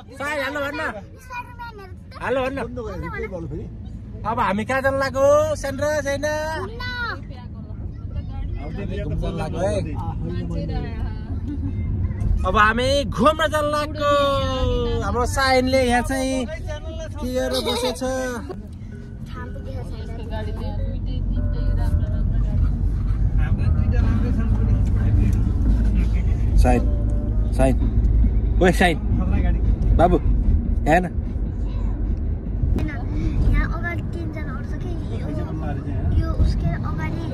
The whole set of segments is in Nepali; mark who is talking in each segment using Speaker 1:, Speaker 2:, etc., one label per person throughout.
Speaker 1: साई हेलो भन्न हेलो भन्न अब हामी कहाँ जान लाग्यो सेन्द्र छैन अब हामी घुम्न जान लाग्यो हाम्रो साइनले यहाँ चाहिँ के गरेर बसेछ साइन साइन ओए साइन बाबु हेर्न
Speaker 2: यहाँ अगाडि तीनजना अरू छ कि यो उसके अगाडि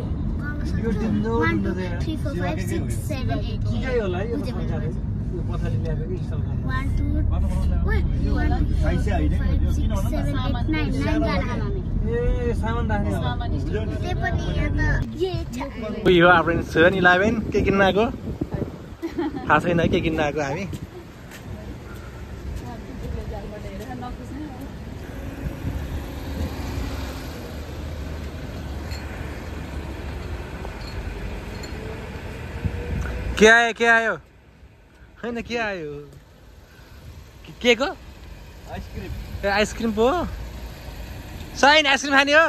Speaker 2: गाउन सक्छ 1 2 3 4 5 6 7 8 के होला यो पछाडी ल्याएको कि इन्स्टल गर्नु 1 2 ओए 5 6 7 8 9 जना हामी
Speaker 1: ए सामान राख्ने हो
Speaker 2: त्यो पनि यहाँ त यो छ
Speaker 1: यो आफ्नो 7-11 के किन्न आएको थाहा छैन के किन्न आएको हामी के आयो हैन के आयो के को आइसक्रिम ए आइसक्रिम पो साइन आइसक्रिम खाने हो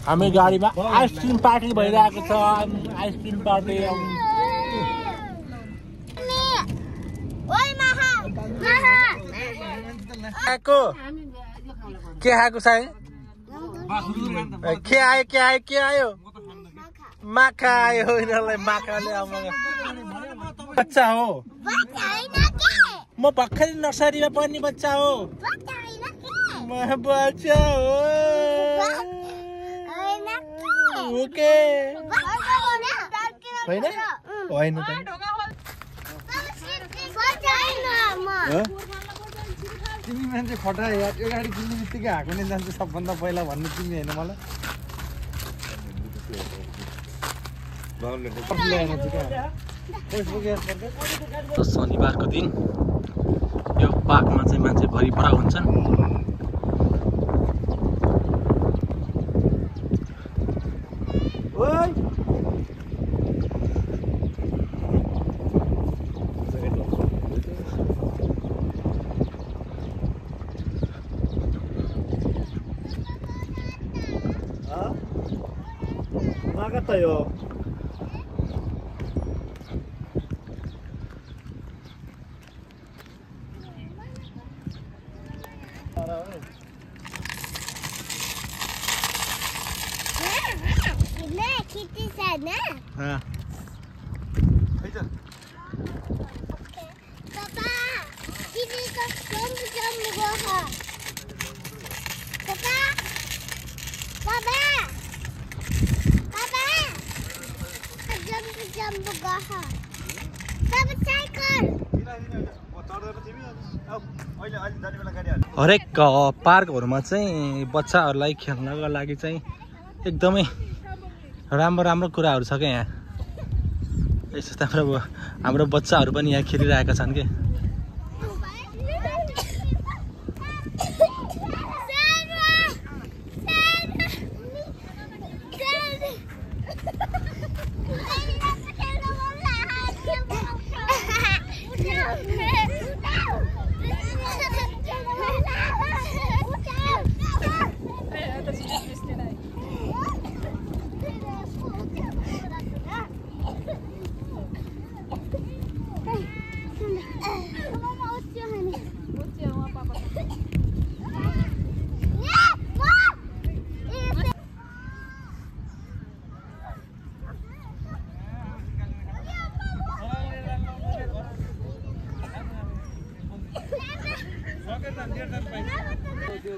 Speaker 1: हामी गाडीमा आइसक्रिम पार्टी भइरहेको छ आइसक्रिम पार्टी खाएको के खाएको साई के आयो माखा आयो यिनीहरूलाई माखाले बच्चा हो म भर्खरै नर्सरीमा पढ्ने बच्चा हो म बच्चा हो ओके होइन होइन तिमी मान्छे खटा यो गाडी किन्ने बित्तिकै हाको नै जान्छ सबभन्दा पहिला भन्नु तिमी होइन मलाई शनिबारको दिन यो पार्कमा चाहिँ मान्छे भरिपरा हुन्छन् yo.
Speaker 2: Kitty sana.
Speaker 1: Ha.
Speaker 2: Okay. Papa, Kitty ka jump go ha. Papa. Papa. Papa. Jump go ha. Papa cycle.
Speaker 1: हरेक पार्कहरुमा चाहिँ बच्चाहरुलाई खेल्नको लागि चाहिँ एकदमै राम्रो कुराहरु छ के यहाँ यस्तो हाम्रो बच्चाहरु पनि यहाँ खेलिरहेका छन् के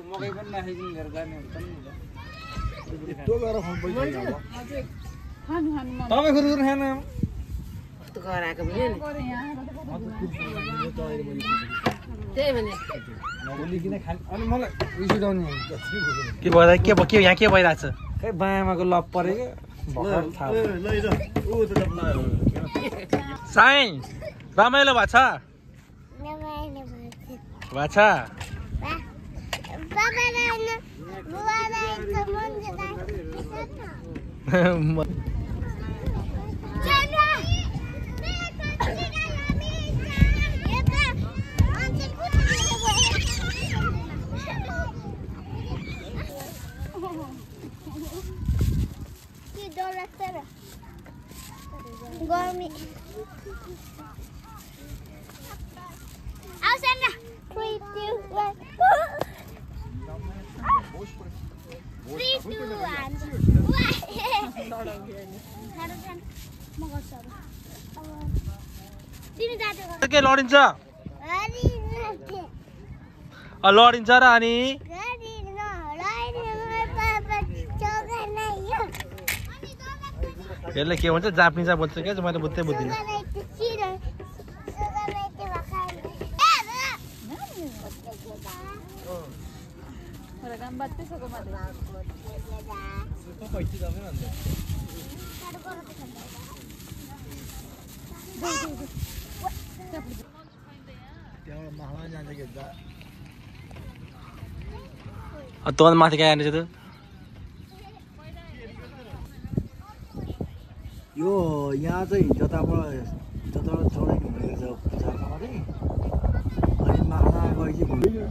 Speaker 3: मकै पनि राखेको लिएर जाने हुन्छ नि
Speaker 1: यस्तो गरेर फोन पैसा
Speaker 3: खानु खानु
Speaker 1: तपाईँ खुरुखुरु खान
Speaker 3: कस्तो गराएको पनि त्यही भने
Speaker 1: नबोलिकिन खान
Speaker 3: अनि मलाई रिस उठाउने
Speaker 1: के भइरहेको के यहाँ के भइरहेछ
Speaker 3: खै बायामाको लप परेको भर्खर थाहा
Speaker 1: साई रमाइलो भएको छ
Speaker 2: गर्मी आउँछ न 3 2 1 3 2 1 म गर्छु तिमी जाँदै गर
Speaker 1: के लडिन्छ लडिन्छ र अनि यसले के भन्छ जापानिज बोल्छ क्या मैले बुझ्दै बुझ्दिनँ तँ माथि कहाँ जाने त
Speaker 4: यो यहाँ चाहिँ जताबाट चढाइ भनेको छ पूजामा चाहिँ अनि माला गएपछि भुल्यो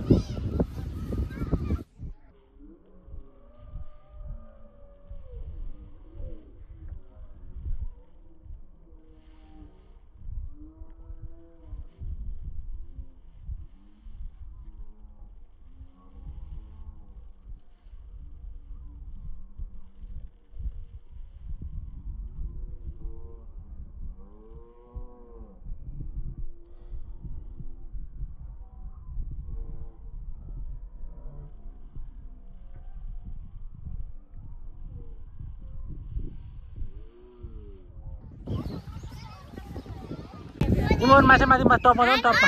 Speaker 1: तिम्रो माछा माथि टपमा नि टपमा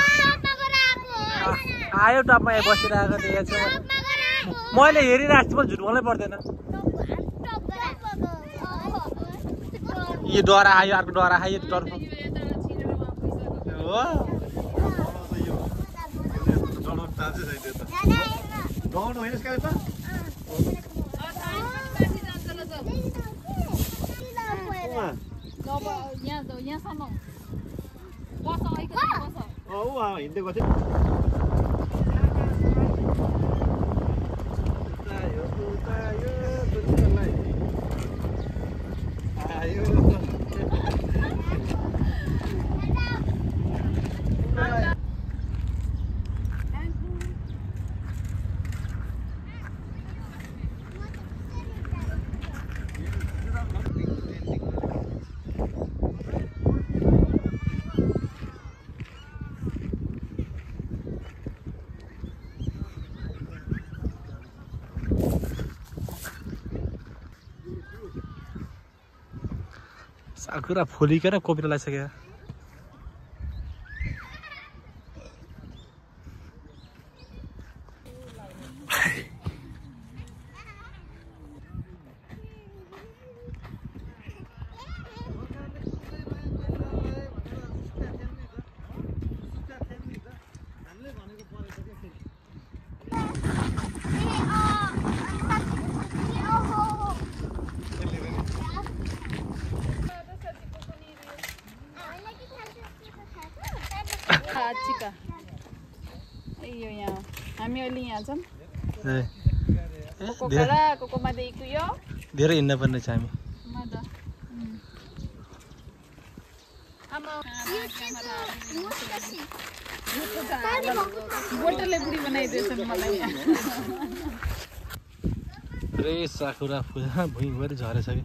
Speaker 1: आयो टपमा यहाँ बसिरहेको देखेको छु मैले हेरिरहेको छु म झुट बोल्नै पर्दैन यो डरा आयो अर्को डरा आयो डर हो
Speaker 5: यहाँसम्म बस
Speaker 4: हिँडेको थियो
Speaker 1: साकुरा फुलिकन कोपिरा लगाइसक्यो
Speaker 5: चिका यो यहाँ हामी अहिले यहाँ छौँ कोकोमा देखिको यो
Speaker 1: धेरै हिँड्न पर्ने छ हामी
Speaker 5: बोतलले बुढी बनाइदिएछन् मलाई
Speaker 1: पुरै साकुरा फुल भुइँभरि झरेछ कि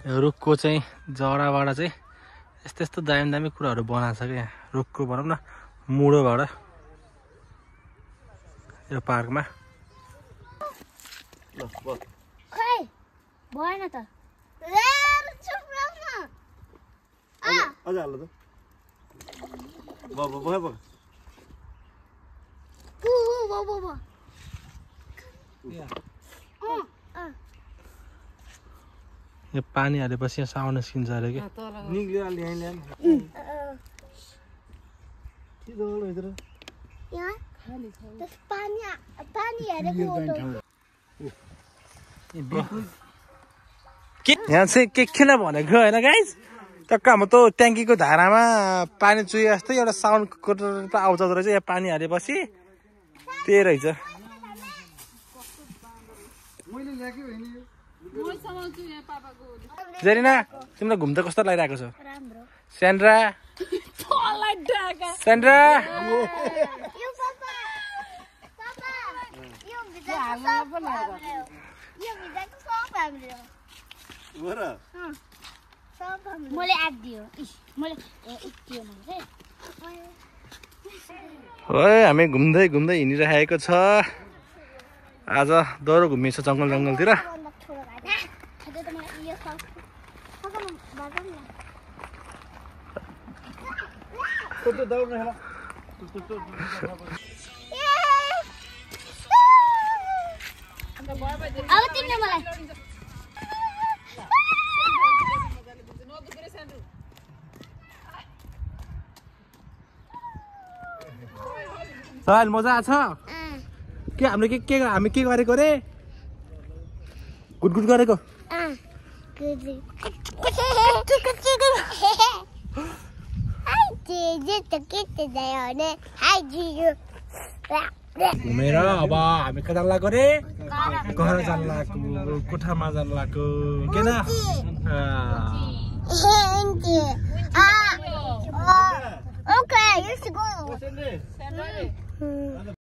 Speaker 1: रुखको चाहिँ जराबाट चाहिँ यस्तो यस्तो दामी दामी कुराहरू बनाएको छ क्या यहाँ रुखको भनौँ न मुडोबाट यो पार्कमा
Speaker 2: खै भएन त
Speaker 4: अझ हाल्नु त बाबा
Speaker 1: यो पानी हालेपछि यहाँ साउन निस्किन्छ अरे कि
Speaker 4: निक्लियो अलि यहाँ ल्याउनु
Speaker 2: यहाँ त्यस पानी हेरेको
Speaker 1: यहाँ चाहिँ के किन भनेको होइन गाइस टक्क हाम्रो त्यो ट्याङ्कीको धारामा पानी चुहे जस्तै एउटा साउन्डको आउँछ रहेछ यहाँ पानी हालेपछि त्यही रहेछ जेरिना तिमीलाई घुम्दा कस्तो लागिरहेको छ
Speaker 2: राम्रो
Speaker 1: सेन्ड्रा सेन्ड्रा
Speaker 2: यो पापा यो भित्रको सब हाम्रो
Speaker 4: हो र
Speaker 2: सब हाम्रो मैले आदियो मैले उठ्यो भने
Speaker 1: है हामी घुम्दै घुम्दै हिँडिरहेको छ आज दह्रो घुमिन्छ जङ्गल जङ्गलतिर
Speaker 2: अब तिमीले मलाई
Speaker 1: साल मजा आछ के हामीले हामी के गरेको रे गुडगुड गरेको घुमेर अब हामी कता लाग्यो रे घर जान लाग्यो कोठामा जान लाग्यो किन
Speaker 2: Okay, let's go.